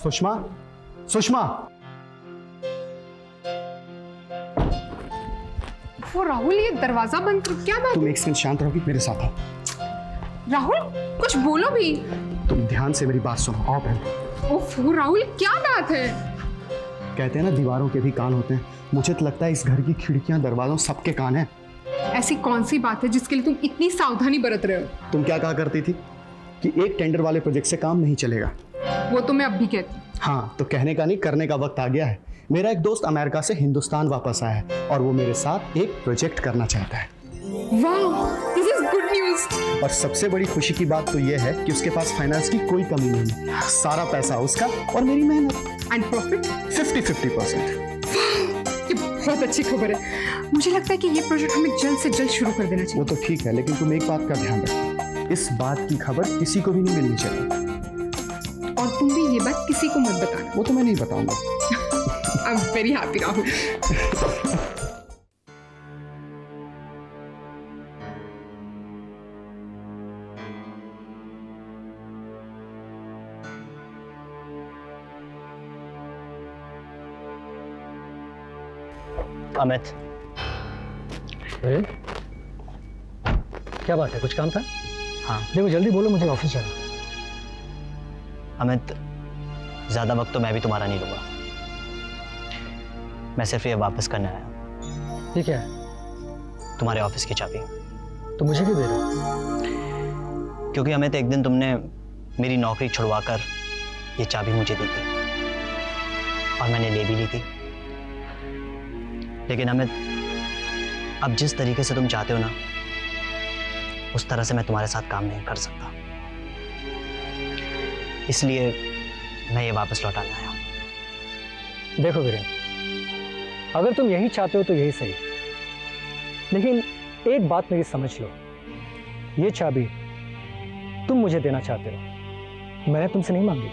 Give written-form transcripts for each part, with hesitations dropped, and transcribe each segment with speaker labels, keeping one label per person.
Speaker 1: सुषमा, सुषमा।
Speaker 2: वो राहुल, ये दरवाजा बंद कर, क्या बात?
Speaker 1: तुम एक सेकंड शांत रहोगी, मेरे साथ आओ।
Speaker 2: राहुल कुछ बोलो भी।
Speaker 1: तुम ध्यान से मेरी बात सुनो, आओ पहले।
Speaker 2: उफ, राहुल क्या बात है?
Speaker 1: कहते हैं ना दीवारों के भी कान होते हैं, मुझे तो लगता है इस घर की खिड़कियां दरवाजों सबके कान हैं।
Speaker 2: ऐसी कौन सी बात है जिसके लिए तुम इतनी सावधानी बरत रहे हो?
Speaker 1: तुम क्या कहा करती थी कि एक टेंडर वाले प्रोजेक्ट से काम नहीं चलेगा।
Speaker 2: वो तो मैं अब भी कहती।
Speaker 1: हाँ, तो कहने का नहीं करने का वक्त आ गया है। मेरा एक दोस्त अमेरिका से हिंदुस्तान वापस आया है और वो मेरे साथ एक प्रोजेक्ट करना चाहता है।
Speaker 2: वाह, दिस इज गुड न्यूज़।
Speaker 1: और सबसे बड़ी खुशी की बात तो ये है कि उसके पास फाइनेंस की कोई कमी नहीं है। सारा पैसा उसका और मेरी मेहनत।
Speaker 2: And profit
Speaker 1: 50-50%।
Speaker 2: ये बहुत अच्छी खबर है। मुझे लगता है कि ये प्रोजेक्ट हमें जल्द से जल्द शुरू कर देना चाहिए।
Speaker 1: वो तो ठीक है, लेकिन तुम एक बात का ध्यान रखो, इस बात की खबर किसी को भी नहीं मिलनी चाहिए।
Speaker 2: और तुम भी ये बात किसी को मत बताना।
Speaker 1: वो तो मैं नहीं बताऊंगा।
Speaker 2: I am very happy Rahul.
Speaker 3: Amit.
Speaker 4: अरे क्या बात है, कुछ काम था?
Speaker 3: हाँ
Speaker 4: देखो जल्दी बोलो, मुझे ऑफिस जाना।
Speaker 3: अमित, ज़्यादा वक्त तो मैं भी तुम्हारा नहीं लूँगा। मैं सिर्फ ये वापस करने आया हूँ।
Speaker 4: ये क्या है?
Speaker 3: तुम्हारे ऑफिस की चाबी।
Speaker 4: तो मुझे क्यों दे रहे हो?
Speaker 3: क्योंकि अमित, एक दिन तुमने मेरी नौकरी छुड़वा कर ये चाबी मुझे दी थी और मैंने ले भी ली थी। लेकिन अमित, अब जिस तरीके से तुम चाहते हो ना, उस तरह से मैं तुम्हारे साथ काम नहीं कर सकता। इसलिए मैं ये वापस लौटाने आया हूँ।
Speaker 4: देखो वीरेन, अगर तुम यही चाहते हो तो यही सही, लेकिन एक बात मेरी समझ लो, ये चाबी तुम मुझे देना चाहते हो, मैंने तुमसे नहीं मांगी।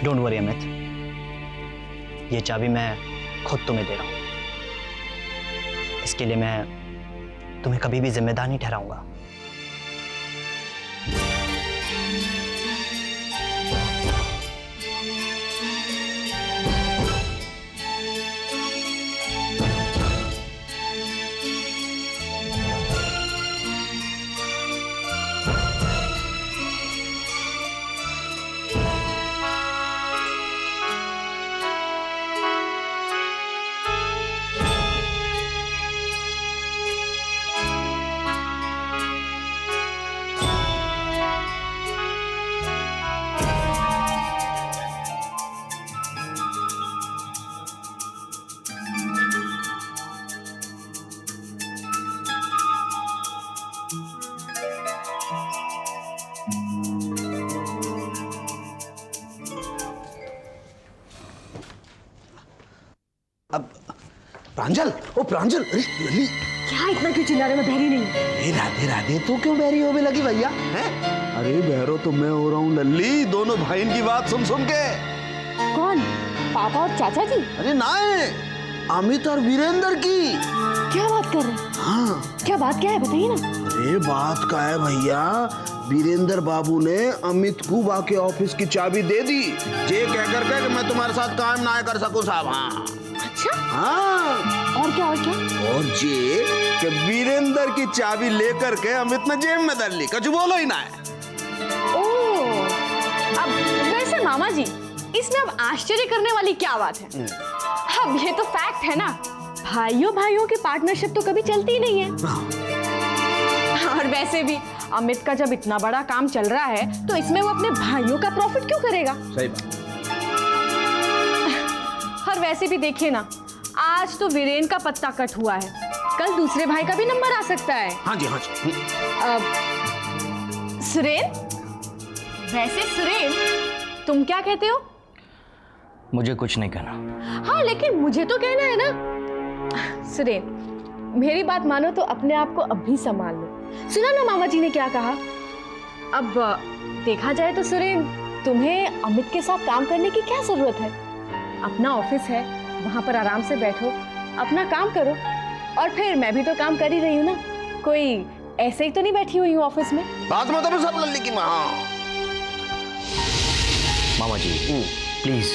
Speaker 3: डोंट वरी अमित, ये चाबी मैं खुद तुम्हें दे रहा हूं। इसके लिए मैं तुम्हें कभी भी जिम्मेदार नहीं ठहराऊंगा।
Speaker 5: अब प्रांजल, ओ प्रांजल, अरे लली,
Speaker 6: क्या इतना क्यों चिल्ला रहे? मैं बहरी नहीं।
Speaker 5: ए राधे राधे, तू क्यों बहरी होने लगी भैया? हैं? अरे बहरो तो मैं हो रहा हूँ लल्ली, दोनों भाईन की बात सुन सुन के।
Speaker 6: कौन? पापा और चाचा जी?
Speaker 5: अरे ना, अमित और वीरेंद्र की।
Speaker 6: क्या बात कर रहे हैं?
Speaker 5: हाँ।
Speaker 6: क्या बात क्या है, बताइए ना।
Speaker 5: अरे बात का है भैया, वीरेंद्र बाबू ने अमित को वाके ऑफिस की चाबी दे दी, जे कह कर के मैं तुम्हारे साथ काम ना कर सकूं साहब। हाँ।
Speaker 6: अच्छा?
Speaker 5: हाँ।
Speaker 6: और क्या?
Speaker 5: और जे कि वीरेंद्र की चाबी लेकर के अमित ने जेब में डाल ली, कुछ बोलो ही ना है।
Speaker 6: ओह, अब वैसे मामा जी, इसमें अब आश्चर्य करने वाली क्या बात है? अब ये तो फैक्ट है ना, भाइयों की पार्टनरशिप तो कभी चलती ही नहीं है। और वैसे भी अमित का जब इतना बड़ा काम चल रहा है तो इसमें वो अपने भाइयों का प्रॉफिट क्यों करेगा?
Speaker 5: सही बात।
Speaker 6: और वैसे भी देखिए ना, आज तो वीरेन का पत्ता कट हुआ है, कल दूसरे भाई का भी नंबर आ सकता है।
Speaker 5: हाँ जी, हाँ जी।
Speaker 6: सुरेन, वैसे सुरेन, तुम क्या कहते हो?
Speaker 3: मुझे कुछ नहीं कहना।
Speaker 6: हाँ, लेकिन मुझे तो कहना है ना। सुरेन, मेरी बात मानो तो अपने आप को अब भी संभाल लो। सुना ना मामा जी ने क्या कहा? अब देखा जाए तो सुरेन, तुम्हें अमित के साथ काम करने की क्या जरूरत है? अपना ऑफिस है, वहां पर आराम से बैठो, अपना काम करो। और फिर मैं भी तो काम कर ही रही हूँ ना, कोई ऐसे ही तो नहीं बैठी हुई हूँ ऑफिस में।
Speaker 5: बात मतलब सब लल्ली की माँ।
Speaker 3: मामा
Speaker 7: मामा जी प्लीज।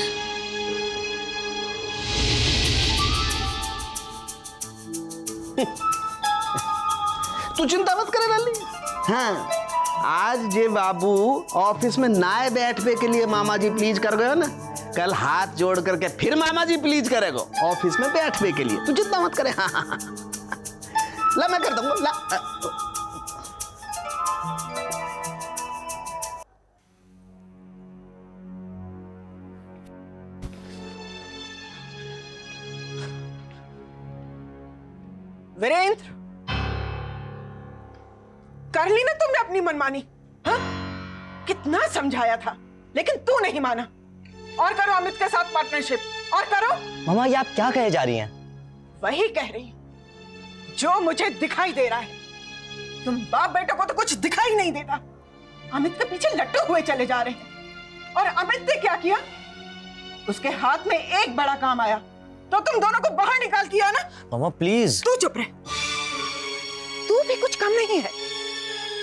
Speaker 5: तू चिंता मत करे लाली। हाँ, आज जे बाबू ऑफिस में नाए बैठने के लिए मामा जी प्लीज कर गए ना, कल हाथ जोड़ करके फिर मामा जी प्लीज करेगा ऑफिस में बैठने के लिए। तू चिंता मत करे। हाँ हाँ हाँ, ला मैं कर दूंगा ला।
Speaker 8: वीरेंद्र, कर ली ना तुमने अपनी मनमानी? हाँ? कितना समझाया था लेकिन तू नहीं माना। और करो अमित के साथ पार्टनरशिप, और करो।
Speaker 3: मामा ये आप क्या कहे जा रही हैं?
Speaker 8: वही कह रही हूं जो मुझे दिखाई दे रहा है। तुम बाप बेटे को तो कुछ दिखाई नहीं देता, अमित के पीछे लट्टू हुए चले जा रहे हैं। और अमित ने क्या किया? उसके हाथ में एक बड़ा काम आया तो तुम दोनों को बाहर निकाल दिया ना।
Speaker 3: मामा प्लीज।
Speaker 8: तू चुप रह, तू भी कुछ कम नहीं है।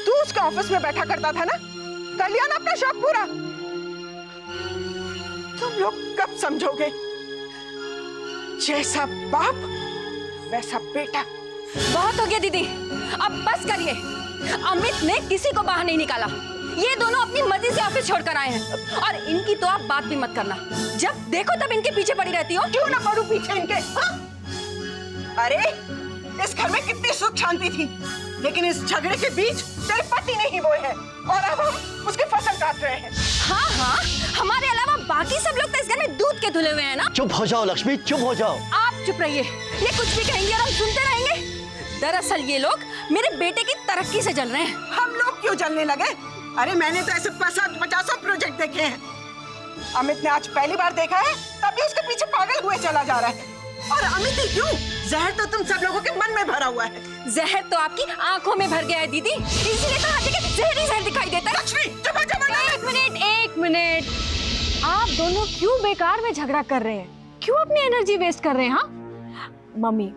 Speaker 8: तू उसके ऑफिस में बैठा करता था ना, कर लिया ना अपना शौक पूरा। तुम लोग कब समझोगे? जैसा बाप वैसा बेटा।
Speaker 6: बहुत हो गया दीदी, अब बस करिए। अमित ने किसी को बाहर नहीं निकाला, ये दोनों अपनी मर्जी से ऑफिस छोड़कर आए हैं। और इनकी तो आप बात भी मत करना, जब देखो तब इनके पीछे पड़ी रहती हो।
Speaker 8: क्यों ना पड़ू पीछे इनके? हाँ? अरे इस घर में कितनी सुख शांति थी, लेकिन इस झगड़े के बीच तेरे पति ने ही बोए हैं और अब हम उसकी फसल काट रहे हैं।
Speaker 6: हाँ हाँ, हमारे अलावा बाकी सब लोग तो इस घर में दूध के धुले हुए हैं ना।
Speaker 3: चुप हो जाओ लक्ष्मी, चुप हो जाओ।
Speaker 6: आप चुप रहिए, ये कुछ भी कहेंगे और हम सुनते रहेंगे। दरअसल ये लोग मेरे बेटे की तरक्की से जल रहे हैं।
Speaker 8: हम लोग क्यों जलने लगे? अरे मैंने तो ऐसे 50 प्रोजेक्ट देखे हैं। अमित ने आज पहली बार देखा है, तभी उसके पीछे पागल हुए चला जा रहा है। और अमित ही क्यों? जहर तो तुम सब लोगों के मन में भरा हुआ है।
Speaker 6: जहर तो आपकी आंखों में भर गया है दीदी, इसलिए तो हर जगह जहर ही जहर दिखाई देता है।
Speaker 8: लक्ष्मी चुप हो जा।
Speaker 6: एक मिनट, आप दोनों क्यों बेकार में झगड़ा कर रहे हैं? क्यों अपनी एनर्जी वेस्ट कर रहे हैं? हाँ मम्मी,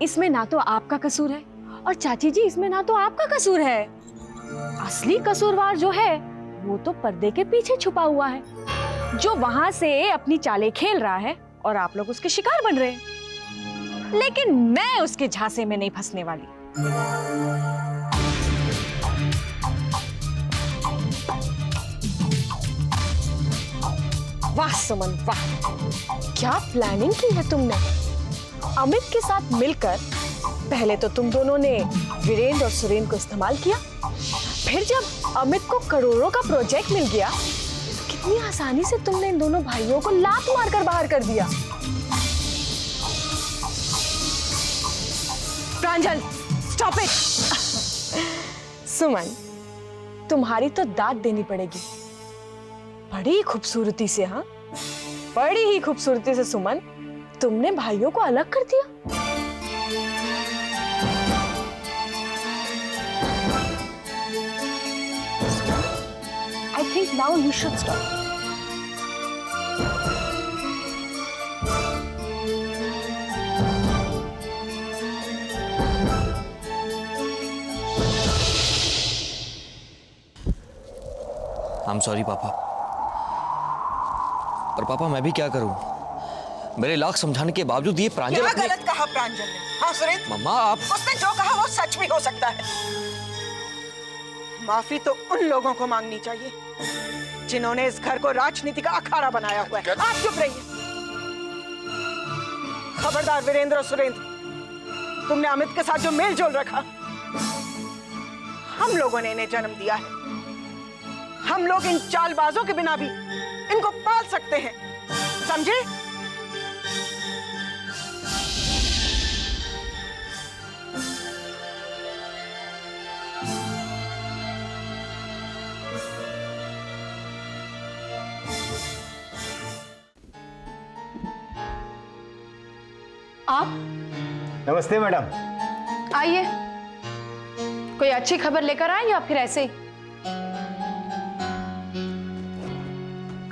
Speaker 6: इसमें ना तो आपका कसूर है और चाची जी इसमें ना तो आपका कसूर है। असली कसूरवार जो है वो तो पर्दे के पीछे छुपा हुआ है, जो वहां से अपनी चालें खेल रहा है और आप लोग उसके शिकार बन रहे हैं। लेकिन मैं उसके झांसे में नहीं फंसने वाली। वाह सुमन वाह, क्या प्लानिंग की है तुमने। अमित के साथ मिलकर पहले तो तुम दोनों ने वीरेंद्र और सुरेंद्र को इस्तेमाल किया, फिर जब अमित को करोड़ों का प्रोजेक्ट मिल गया तो कितनी आसानी से तुमने इन दोनों भाइयों को लात मारकर बाहर कर दिया। प्रांजल, स्टॉप इट। सुमन, तुम्हारी तो दाद देनी पड़ेगी, बड़ी खूबसूरती से। हाँ, बड़ी ही खूबसूरती से सुमन, तुमने भाइयों को अलग कर दिया। I think now you should stop.
Speaker 7: I am sorry पापा, पर पापा मैं भी क्या करूं? मेरे लाख समझाने के बावजूद ये प्रांजल
Speaker 8: क्या
Speaker 7: अपने...
Speaker 8: गलत कहा प्रांजल ने? हाँ सुरेंद्र,
Speaker 7: मम्मा आप...
Speaker 8: उसने जो कहा वो सच भी हो सकता है। माफी तो उन लोगों को मांगनी चाहिए जिन्होंने इस घर को राजनीति का अखाड़ा बनाया हुआ है। आप चुप रहिए। खबरदार वीरेंद्र और सुरेंद्र, तुमने अमित के साथ जो मेल जोल रखा, हम लोगों ने इन्हें जन्म दिया है। हम लोग इन चालबाजों के बिना भी इनको पाल सकते हैं, समझे?
Speaker 6: आप
Speaker 9: नमस्ते मैडम।
Speaker 6: आइए, कोई अच्छी खबर लेकर आए या फिर ऐसे ही?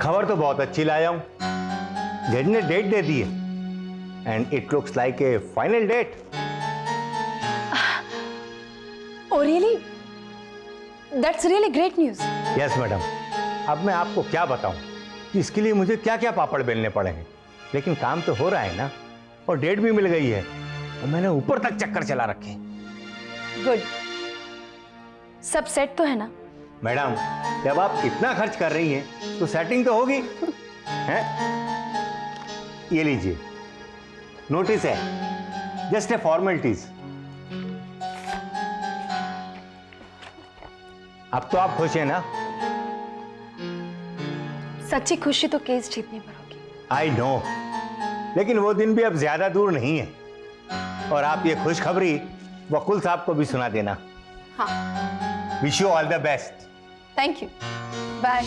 Speaker 9: खबर तो बहुत अच्छी लाया हूं। जज ने डेट दे दी है and it looks like a final date.
Speaker 6: Oh really? That's really great news.
Speaker 9: Yes madam, अब मैं आपको क्या बताऊं। कि इसके लिए मुझे क्या क्या पापड़ बेलने पड़े हैं, लेकिन काम तो हो रहा है ना, और डेट भी मिल गई है, और मैंने ऊपर तक चक्कर चला रखे हैं।
Speaker 6: गुड। सब सेट तो है ना?
Speaker 9: मैडम, जब आप इतना खर्च कर रही हैं तो सेटिंग तो होगी हैं? ये लीजिए, नोटिस है, जस्ट ए फॉर्मेलिटीज। अब तो आप खुश हैं ना?
Speaker 6: सच्ची खुशी तो केस जीतने पर होगी।
Speaker 9: आई नो, लेकिन वो दिन भी अब ज्यादा दूर नहीं है, और आप ये खुशखबरी वकुल साहब को भी सुना देना।
Speaker 6: हाँ।
Speaker 9: Wish you all the best.
Speaker 6: Thank you. Bye.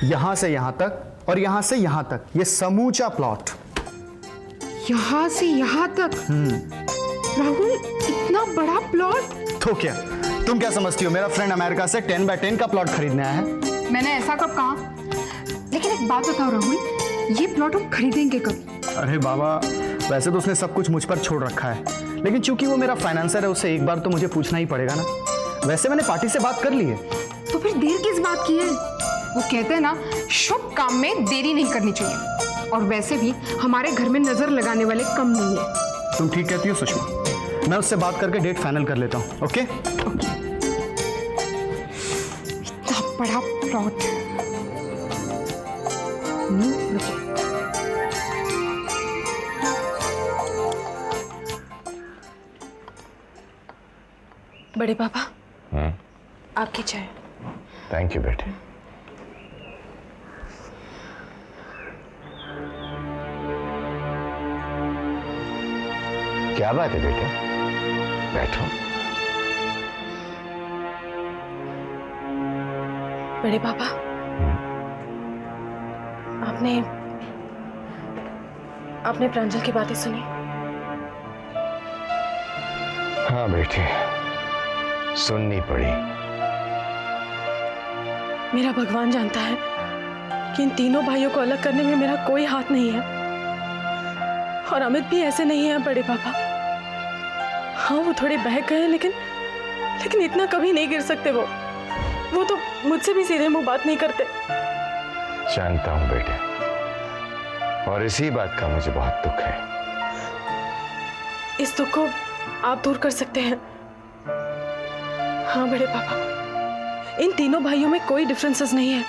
Speaker 1: यहां से यहां तक और यहां से यहां तक, ये समूचा प्लॉट।
Speaker 2: यहाँ से यहाँ तक? राहुल, इतना बड़ा प्लॉट?
Speaker 1: तो क्या, तुम क्या समझती हो मेरा फ्रेंड अमेरिका से 10x10 का प्लॉट खरीदने आया है?
Speaker 2: मैंने ऐसा कब कहा? लेकिन एक बात बताओ राहुल, ये प्लॉट हम खरीदेंगे कब?
Speaker 1: अरे बाबा, वैसे तो उसने सब कुछ मुझ पर छोड़ रखा है, लेकिन चूंकि वो मेरा फाइनेंसर है, उससे एक बार तो मुझे पूछना ही पड़ेगा ना। वैसे मैंने पार्टी से बात कर ली है।
Speaker 2: तो फिर देर किस बात की है? वो कहते हैं ना, शुभ काम में देरी नहीं करनी चाहिए, और वैसे भी हमारे घर में नजर लगाने वाले कम नहीं है।
Speaker 1: तुम ठीक कहती हो सुषमा, मैं उससे बात करके डेट फाइनल कर लेता हूँ। ओके?
Speaker 2: इतना बड़ा प्लॉट।
Speaker 6: बड़े पापा, आपकी चाय।
Speaker 9: थैंक यू बेटे। क्या बात है बेटे, बैठो।
Speaker 6: बड़े पापा, आपने प्रांजल की बातें सुनी?
Speaker 9: हाँ बेटे, सुननी पड़ी।
Speaker 6: मेरा भगवान जानता है कि इन तीनों भाइयों को अलग करने में मेरा कोई हाथ नहीं है, और अमित भी ऐसे नहीं है बड़े पापा। हाँ, वो थोड़े बहक गए, लेकिन इतना कभी नहीं गिर सकते। वो तो मुझसे भी सीधे मुंह बात नहीं करते।
Speaker 9: जानता हूं बेटे, और इसी बात का मुझे बहुत दुख है।
Speaker 6: इस दुख को आप दूर कर सकते हैं। हाँ बड़े पापा, इन तीनों भाइयों में कोई डिफरेंसेस नहीं है।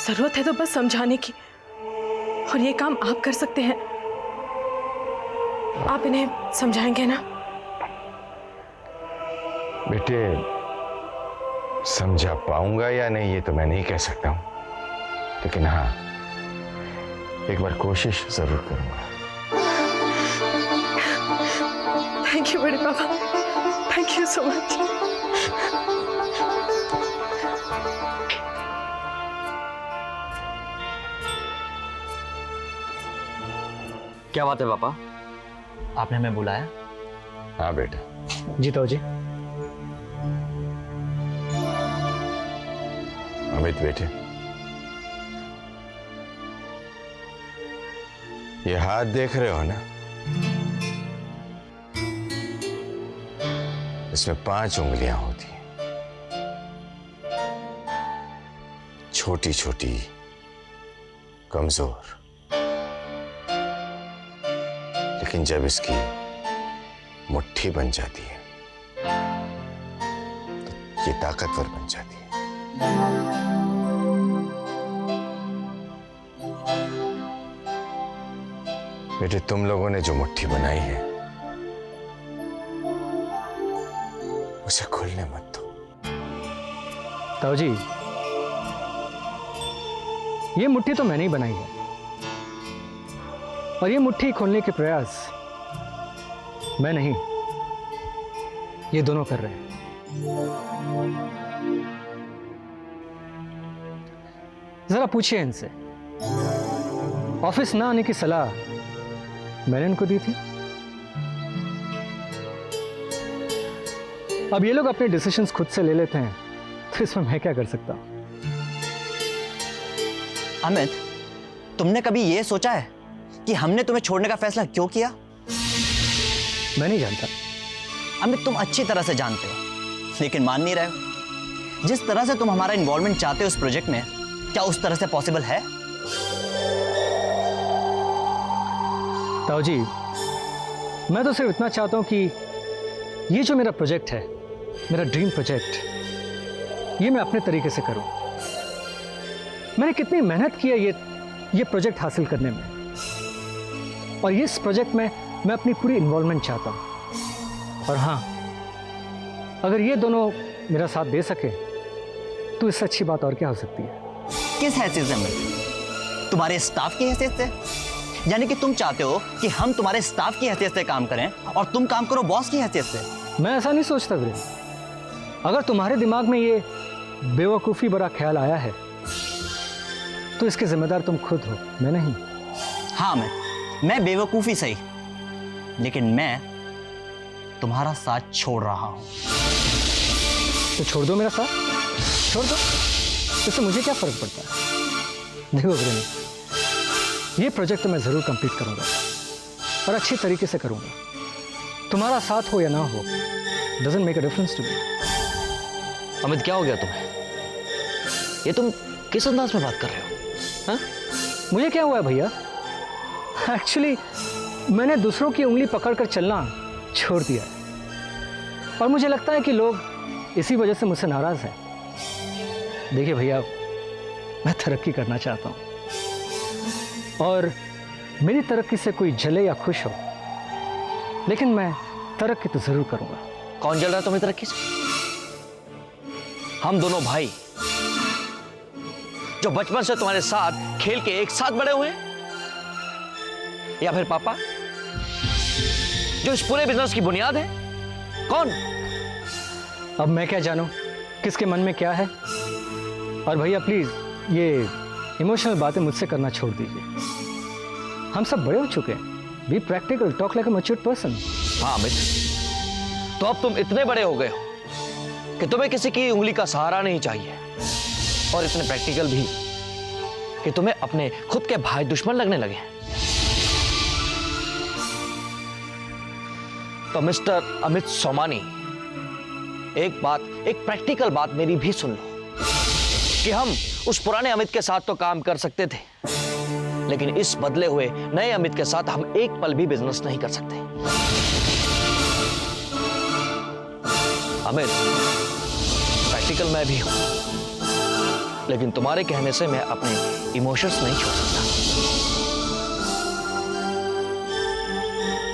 Speaker 6: जरूरत है तो बस समझाने की, और ये काम आप कर सकते हैं। आप इन्हें समझाएंगे ना?
Speaker 10: बेटे, समझा पाऊंगा या नहीं ये तो मैं नहीं कह सकता हूं, लेकिन हाँ, एक बार कोशिश जरूर करूंगा।
Speaker 6: थैंक यू बड़े पापा, थैंक यू सो मच।
Speaker 3: क्या बात है पापा, आपने हमें बुलाया?
Speaker 10: हाँ बेटा।
Speaker 4: जीतो जी।
Speaker 10: अमित बेटे, ये हाथ देख रहे हो ना, इसमें 5 उंगलियां होती हैं, छोटी छोटी, कमजोर, लेकिन जब इसकी मुट्ठी बन जाती है तो ये ताकतवर बन जाती है। बेटे, तुम लोगों ने जो मुट्ठी बनाई है उसे खुलने मत दो।
Speaker 4: ताऊ जी, ये मुट्ठी तो मैंने ही बनाई है, और ये मुट्ठी खोलने के प्रयास मैं नहीं, ये दोनों कर रहे हैं। जरा पूछिए इनसे, ऑफिस ना आने की सलाह मैंने इनको दी थी? अब ये लोग अपने डिसीजंस खुद से ले लेते हैं, तो इसमें मैं क्या कर सकता हूं?
Speaker 3: अमित, तुमने कभी ये सोचा है कि हमने तुम्हें छोड़ने का फैसला क्यों किया?
Speaker 4: मैं नहीं जानता।
Speaker 3: अमित, तुम अच्छी तरह से जानते हो, लेकिन मान नहीं रहे हो। जिस तरह से तुम हमारा इन्वॉल्वमेंट चाहते हो इस प्रोजेक्ट में, क्या उस तरह से पॉसिबल है?
Speaker 4: ताऊ जी, मैं तो सिर्फ इतना चाहता हूं कि ये जो मेरा प्रोजेक्ट है, मेरा ड्रीम प्रोजेक्ट, ये मैं अपने तरीके से करूं। मैंने कितनी मेहनत की है ये प्रोजेक्ट हासिल करने में, और इस प्रोजेक्ट में मैं अपनी पूरी इन्वॉल्वमेंट चाहता हूं। और हाँ, अगर ये दोनों मेरा साथ दे सके तो इससे अच्छी बात और क्या हो सकती है?
Speaker 3: किस हैसियत से अमित? तुम्हारे स्टाफ की हैसियत से? यानी कि तुम चाहते हो कि हम तुम्हारे स्टाफ की हैसियत से काम करें और तुम काम करो बॉस की हैसियत से?
Speaker 4: मैं ऐसा नहीं सोचता वीरेंद्र। अगर तुम्हारे दिमाग में ये बेवकूफ़ी भरा ख्याल आया है तो इसके जिम्मेदार तुम खुद हो, मैं नहीं।
Speaker 3: हाँ मैं बेवकूफ़ी सही, लेकिन मैं तुम्हारा साथ छोड़ रहा हूं।
Speaker 4: तो छोड़ दो मेरा साथ, छोड़ दो, इससे मुझे क्या फर्क पड़ता है? देखो वीरेंद्र, ये प्रोजेक्ट तो मैं ज़रूर कंप्लीट करूंगा और अच्छी तरीके से करूंगा। तुम्हारा साथ हो या ना हो, doesn't make a difference to me.
Speaker 7: Amit, क्या हो गया तुम्हें? ये तुम किस अंदाज में बात कर रहे हो? हाँ?
Speaker 4: मुझे क्या हुआ है भैया? एक्चुअली मैंने दूसरों की उंगली पकड़कर चलना छोड़ दिया है, और मुझे लगता है कि लोग इसी वजह से मुझसे नाराज हैं। देखिए भैया, मैं तरक्की करना चाहता हूं, और मेरी तरक्की से कोई जले या खुश हो, लेकिन मैं तरक्की तो जरूर करूंगा।
Speaker 7: कौन जल रहा है तुम्हें तरक्की से? हम दोनों भाई जो बचपन से तुम्हारे साथ खेल के एक साथ बड़े हुए हैं, या फिर पापा जो इस पूरे बिजनेस की बुनियाद है? कौन?
Speaker 4: अब मैं क्या जानूं किसके मन में क्या है? और भैया प्लीज ये इमोशनल बातें मुझसे करना छोड़ दीजिए। हम सब बड़े हो चुके हैं। Be practical, talk like a matured person.
Speaker 7: हाँ अमित, तो अब तुम इतने बड़े हो गए हो कि तुम्हें किसी की उंगली का सहारा नहीं चाहिए, और इतने प्रैक्टिकल भी कि तुम्हें अपने खुद के भाई दुश्मन लगने लगे हैं। तो मिस्टर अमित सोमानी, एक प्रैक्टिकल बात मेरी भी सुन लो कि हम उस पुराने अमित के साथ तो काम कर सकते थे, लेकिन इस बदले हुए नए अमित के साथ हम एक पल भी बिजनेस नहीं कर सकते। अमित, प्रैक्टिकल मैं भी हूं, लेकिन तुम्हारे कहने से मैं अपने इमोशंस नहीं छोड़ सकता।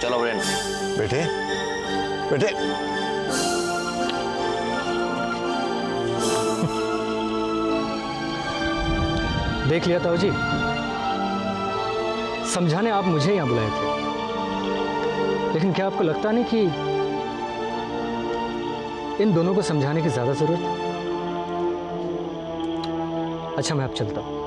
Speaker 7: चलो वीरेंद्र।
Speaker 10: बेटे, बेटे,
Speaker 4: देख लिया ताऊ जी, समझाने आप मुझे यहां बुलाए थे, लेकिन क्या आपको लगता नहीं कि इन दोनों को समझाने की ज्यादा जरूरत है? अच्छा, मैं अब चलता हूं।